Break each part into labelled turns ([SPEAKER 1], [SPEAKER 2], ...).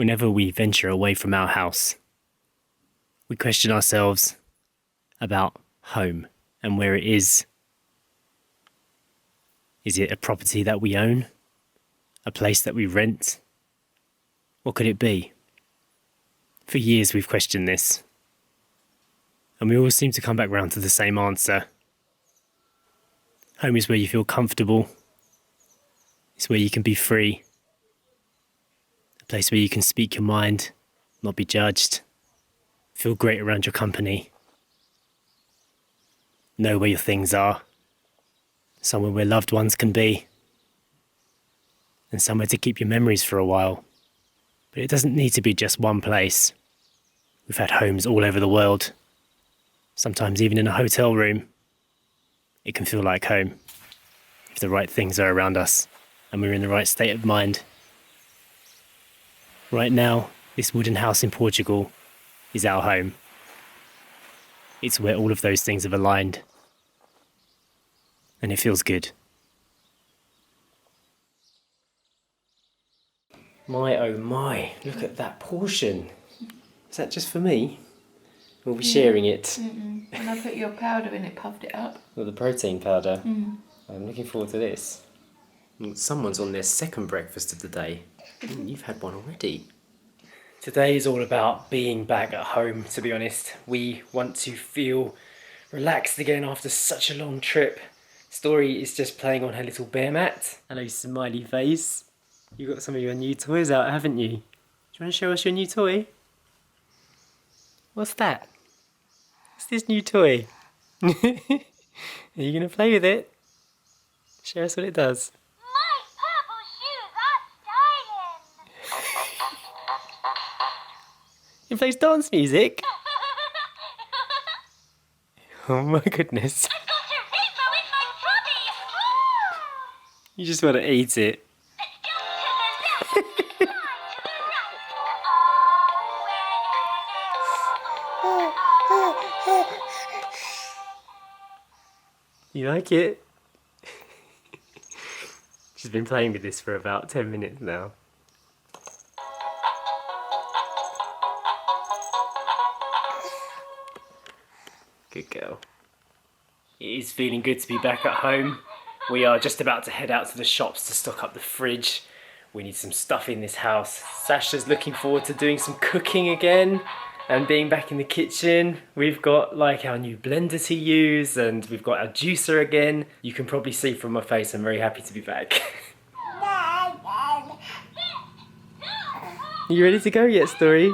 [SPEAKER 1] Whenever we venture away from our house, we question ourselves about home and where it is. Is it a property that we own? A place that we rent? What could it be? For years we've questioned this, and we always seem to come back round to the same answer. Home is where you feel comfortable. It's where you can be free. A place where you can speak your mind, not be judged. Feel great around your company. Know where your things are. Somewhere where loved ones can be. And somewhere to keep your memories for a while. But it doesn't need to be just one place. We've had homes all over the world. Sometimes even in a hotel room. It can feel like home. If the right things are around us and we're in the right state of mind. Right now, this wooden house in Portugal is our home. It's where all of those things have aligned. And it feels good. My oh my, look at that portion. Is that just for me? We'll be sharing it.
[SPEAKER 2] When I put your powder in, it puffed it up.
[SPEAKER 1] Well, the protein powder. I'm looking forward to this. Someone's on their second breakfast of the day. You've had one already. Today is all about being back at home, to be honest. We want to feel relaxed again after such a long trip. Story is just playing on her little bear mat. Hello, smiley face. You've got some of your new toys out, haven't you? Do you want to show us your new toy? What's that? What's this new toy? Are you going to play with it? Show us what it does.
[SPEAKER 3] My purple shoes are styling.
[SPEAKER 1] It plays dance music? Oh my goodness.
[SPEAKER 3] I've got a reaper with my trobby. Woo!
[SPEAKER 1] You just want to eat it.
[SPEAKER 3] Let's jump to the left, slide to the right.
[SPEAKER 1] You like it? She's been playing with this for about 10 minutes now. Good girl. It is feeling good to be back at home. We are just about to head out to the shops to stock up the fridge. We need some stuff in this house. Sasha's looking forward to doing some cooking again and being back in the kitchen. We've got like our new blender to use and we've got our juicer again. You can probably see from my face I'm very happy to be back. Are you ready to go yet, Story?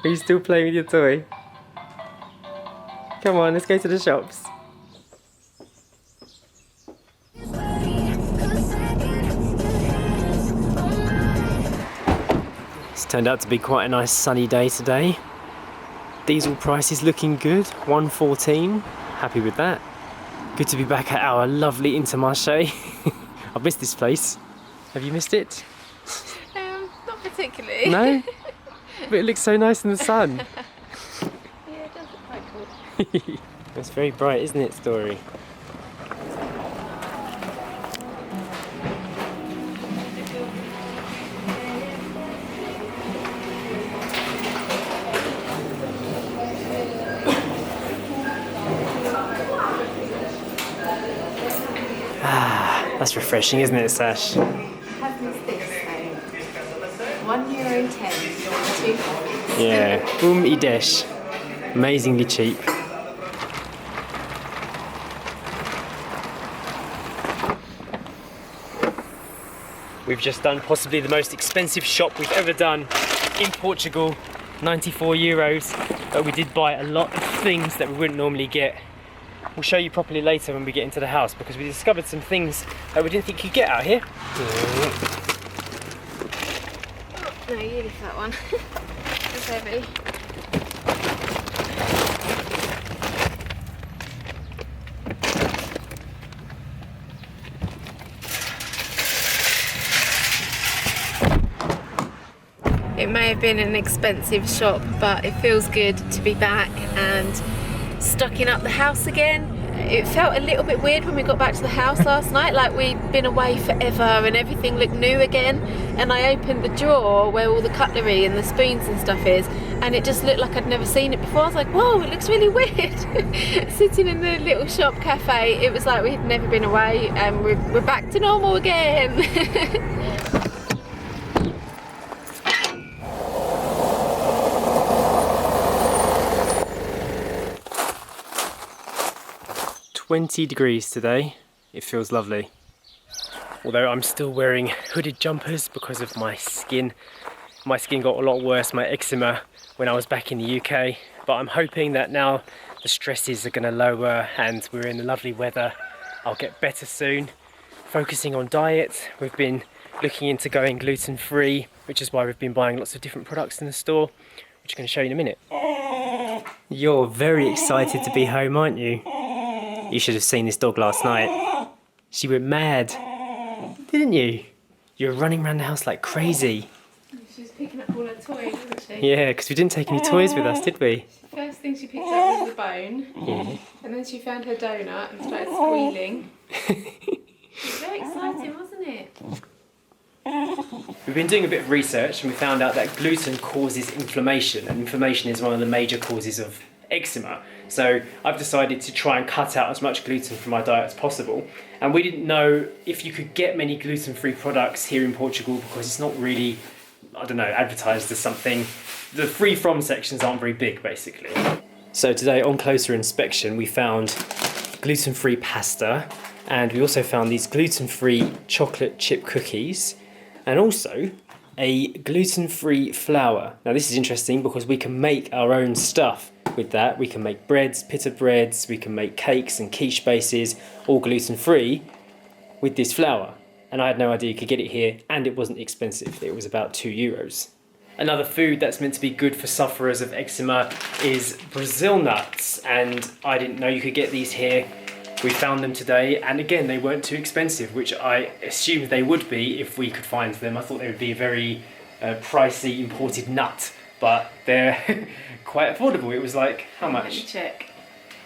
[SPEAKER 1] Are you still playing with your toy? Come on, let's go to the shops. It's turned out to be quite a nice sunny day today. Diesel price is looking good, 1.14. Happy with that. Good to be back at our lovely Intermarché. I've missed this place. Have you missed it?
[SPEAKER 2] Not particularly.
[SPEAKER 1] No? But it looks so nice in the sun.
[SPEAKER 2] Yeah, it does look quite cool.
[SPEAKER 1] It's very bright, isn't it, Story? That's refreshing, isn't it, Sash?
[SPEAKER 2] Have these things though. €1.10. 2 coffees.
[SPEAKER 1] Yeah, ides. Amazingly cheap. We've just done possibly the most expensive shop we've ever done in Portugal, €94. But we did buy a lot of things that we wouldn't normally get. We'll show you properly later when we get into the house because we discovered some things that we didn't think you could get out here.
[SPEAKER 2] Oh, no, you leave that one. It's heavy. It may have been an expensive shop, but it feels good to be back and stocking up the house again. it felt a little bit weird when we got back to the house last night, like we'd been away forever and everything looked new again. And I opened the drawer where all the cutlery and the spoons and stuff is, and it just looked like I'd never seen it before. I was like, whoa, it looks really weird. Sitting in the little shop cafe, it was like we'd never been away, and we're back to normal again.
[SPEAKER 1] 20 degrees today. It feels lovely. Although I'm still wearing hooded jumpers because of my skin. My skin got a lot worse, my eczema, when I was back in the UK. But I'm hoping that now the stresses are going to lower and we're in the lovely weather, I'll get better soon. Focusing on diet, we've been looking into going gluten-free, which is why we've been buying lots of different products in the store, which I'm going to show you in a minute. You're very excited to be home, aren't you? You should have seen this dog last night. She went mad, didn't you? You were running around the house like crazy.
[SPEAKER 2] She was picking up all her toys, wasn't she?
[SPEAKER 1] Yeah, because we didn't take any toys with us, did we?
[SPEAKER 2] First thing she picked up was the bone,
[SPEAKER 1] Yeah.
[SPEAKER 2] and then she found her donut and started squealing. It was very exciting, wasn't it?
[SPEAKER 1] We've been doing a bit of research and we found out that gluten causes inflammation, and inflammation is one of the major causes of eczema. So I've decided to try and cut out as much gluten from my diet as possible. And we didn't know if you could get many gluten-free products here in Portugal because it's not really, I don't know, advertised as something. The free from sections aren't very big, basically. So today, on closer inspection, we found gluten-free pasta, and we also found these gluten-free chocolate chip cookies, and also a gluten-free flour. Now this is interesting because we can make our own stuff with that. We can make breads, pita breads, we can make cakes and quiche bases, all gluten-free with this flour. And I had no idea you could get it here, and it wasn't expensive. It was about €2. Another food that's meant to be good for sufferers of eczema is Brazil nuts, and I didn't know you could get these here. We found them today, and again, they weren't too expensive, which I assumed they would be if we could find them. I thought they would be a very pricey imported nut, but they're quite affordable. It was like, how
[SPEAKER 2] Let me
[SPEAKER 1] much?
[SPEAKER 2] check.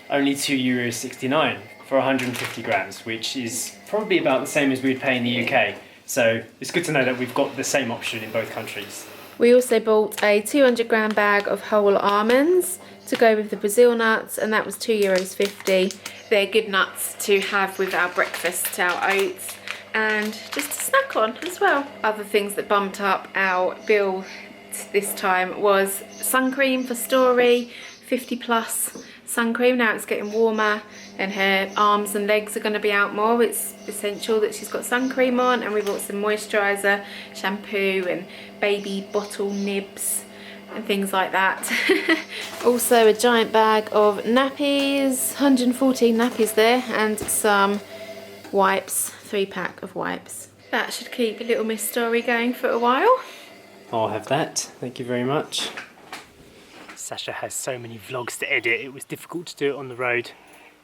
[SPEAKER 1] Only €2.69 for 150 grams, which is probably about the same as we'd pay in the UK. So it's good to know that we've got the same option in both countries.
[SPEAKER 2] We also bought a 200-gram bag of whole almonds to go with the Brazil nuts, and that was €2.50. They're good nuts to have with our breakfast, our oats, and just to snack on as well. Other things that bumped up our bill this time was sun cream for Story, 50 plus sun cream. Now it's getting warmer and her arms and legs are going to be out more. It's essential that she's got sun cream on, and we bought some moisturiser, shampoo and baby bottle nibs and things like that. Also a giant bag of nappies, 114 nappies there, and some wipes, 3-pack of wipes. That should keep little Miss Story going for a while.
[SPEAKER 1] I'll have that, thank you very much. Sasha has so many vlogs to edit, it was difficult to do it on the road.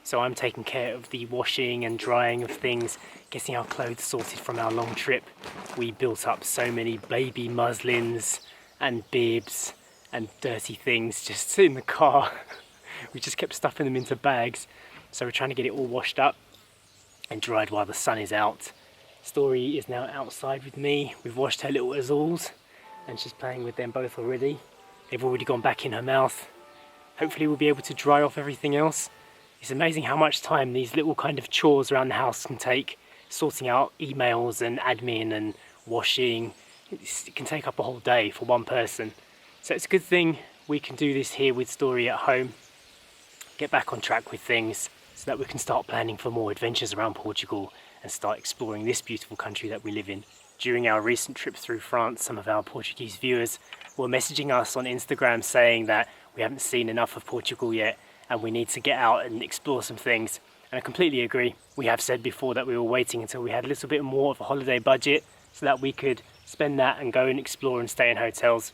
[SPEAKER 1] So I'm taking care of the washing and drying of things, getting our clothes sorted from our long trip. We built up so many baby muslins and bibs and dirty things just in the car. We just kept stuffing them into bags. So we're trying to get it all washed up and dried while the sun is out. Story is now outside with me. We've washed her little azules and she's playing with them both already. They've already gone back in her mouth. Hopefully we'll be able to dry off everything else. It's amazing how much time these little kind of chores around the house can take. Sorting out emails and admin and washing. It can take up a whole day for one person. So it's a good thing we can do this here with Story at home. Get back on track with things so that we can start planning for more adventures around Portugal and start exploring this beautiful country that we live in. During our recent trip through France, some of our Portuguese viewers were messaging us on Instagram saying that we haven't seen enough of Portugal yet and we need to get out and explore some things. And I completely agree. We have said before that we were waiting until we had a little bit more of a holiday budget so that we could spend that and go and explore and stay in hotels.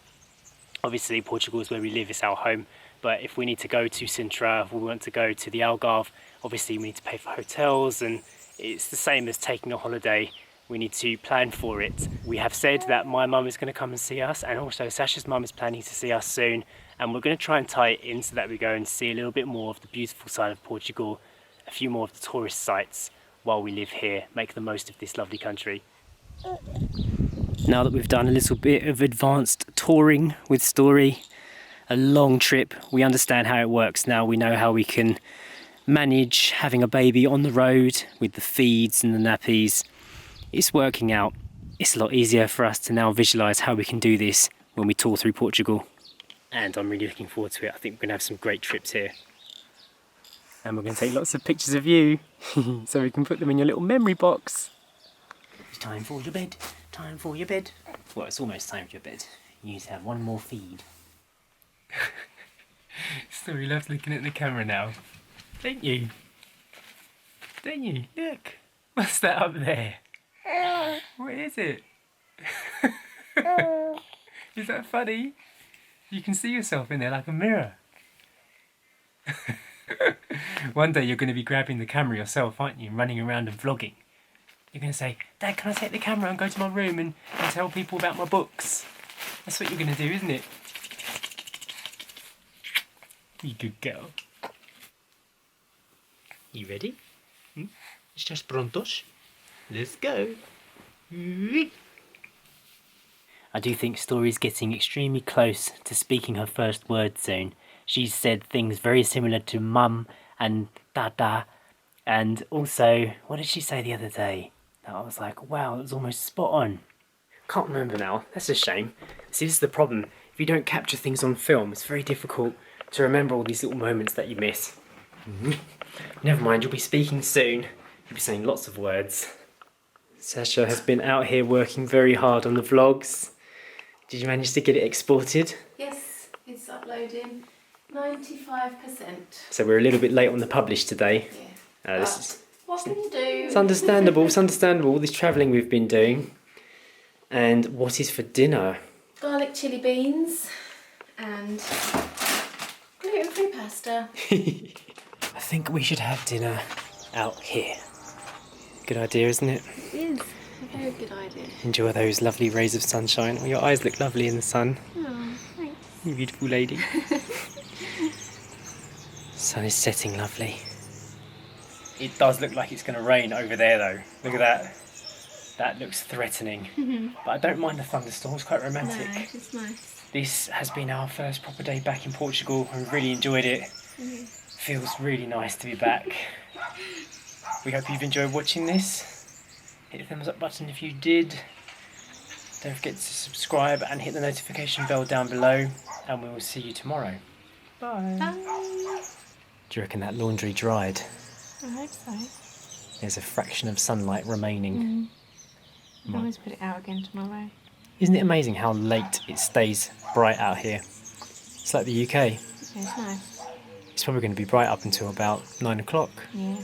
[SPEAKER 1] Obviously Portugal is where we live, it's our home, but if we need to go to Sintra, if we want to go to the Algarve, obviously we need to pay for hotels, and it's the same as taking a holiday. We need to plan for it. We have said that my mum is going to come and see us, and also Sasha's mum is planning to see us soon, and we're going to try and tie it in so that we go and see a little bit more of the beautiful side of Portugal a few more of the tourist sites while we live here, make the most of this lovely country. Now that we've done a little bit of advanced touring with Story, a long trip, we understand how it works now. We know how we can manage having a baby on the road with the feeds and the nappies. It's working out. It's a lot easier for us to now visualise how we can do this when we tour through Portugal. And I'm really looking forward to it. I think we're going to have some great trips here. And we're going to take lots of pictures of you so we can put them in your little memory box. It's time for your bed. Time for your bed. Well, it's almost time for your bed. You need to have one more feed. Story loves looking at the camera now. Don't you? Don't you? Look. What's that up there? What is it? Is that funny? You can see yourself in there like a mirror. One day you're going to be grabbing the camera yourself, aren't you? And running around and vlogging. You're going to say, Dad, can I take the camera and go to my room and tell people about my books? That's what you're going to do, isn't it? You good girl. You ready? Estás prontos? Let's go. I do think Story's getting extremely close to speaking her first word soon. She's said things very similar to mum and dada, and also, what did she say the other day? That I was like, wow, it was almost spot on. Can't remember now. That's a shame. See, this is the problem. If you don't capture things on film, it's very difficult to remember all these little moments that you miss. Never mind, you'll be speaking soon. You'll be saying lots of words. Sasha has been out here working very hard on the vlogs. Did you manage to get it exported?
[SPEAKER 2] Yes, it's uploading 95%.
[SPEAKER 1] So we're a little bit late on the publish today.
[SPEAKER 2] Yeah.
[SPEAKER 1] This is,
[SPEAKER 2] What can you do?
[SPEAKER 1] it's understandable, it's understandable, all this travelling we've been doing. And what is for dinner?
[SPEAKER 2] Garlic chili beans and gluten-free pasta.
[SPEAKER 1] I think we should have dinner out here. Good idea, isn't it?
[SPEAKER 2] It is a very good idea.
[SPEAKER 1] Enjoy those lovely rays of sunshine. Oh, your eyes look lovely in the sun.
[SPEAKER 2] Oh, thanks.
[SPEAKER 1] You beautiful lady. Sun is setting lovely. It does look like it's going to rain over there though. Look at that. That looks threatening. But I don't mind the thunderstorms, quite romantic.
[SPEAKER 2] No, it's nice.
[SPEAKER 1] This has been our first proper day back in Portugal. I really enjoyed it. Feels really nice to be back. We hope you've enjoyed watching this. Hit the thumbs up button if you did. Don't forget to subscribe and hit the notification bell down below. And we will see you tomorrow. Bye.
[SPEAKER 2] Bye.
[SPEAKER 1] Do you reckon that laundry dried?
[SPEAKER 2] I hope so.
[SPEAKER 1] There's a fraction of sunlight remaining.
[SPEAKER 2] You can always put it out again tomorrow.
[SPEAKER 1] Isn't it amazing how late it stays bright out here? It's like the UK.
[SPEAKER 2] Yeah, it's nice.
[SPEAKER 1] It's probably going to be bright up until about 9 o'clock.
[SPEAKER 2] Yeah.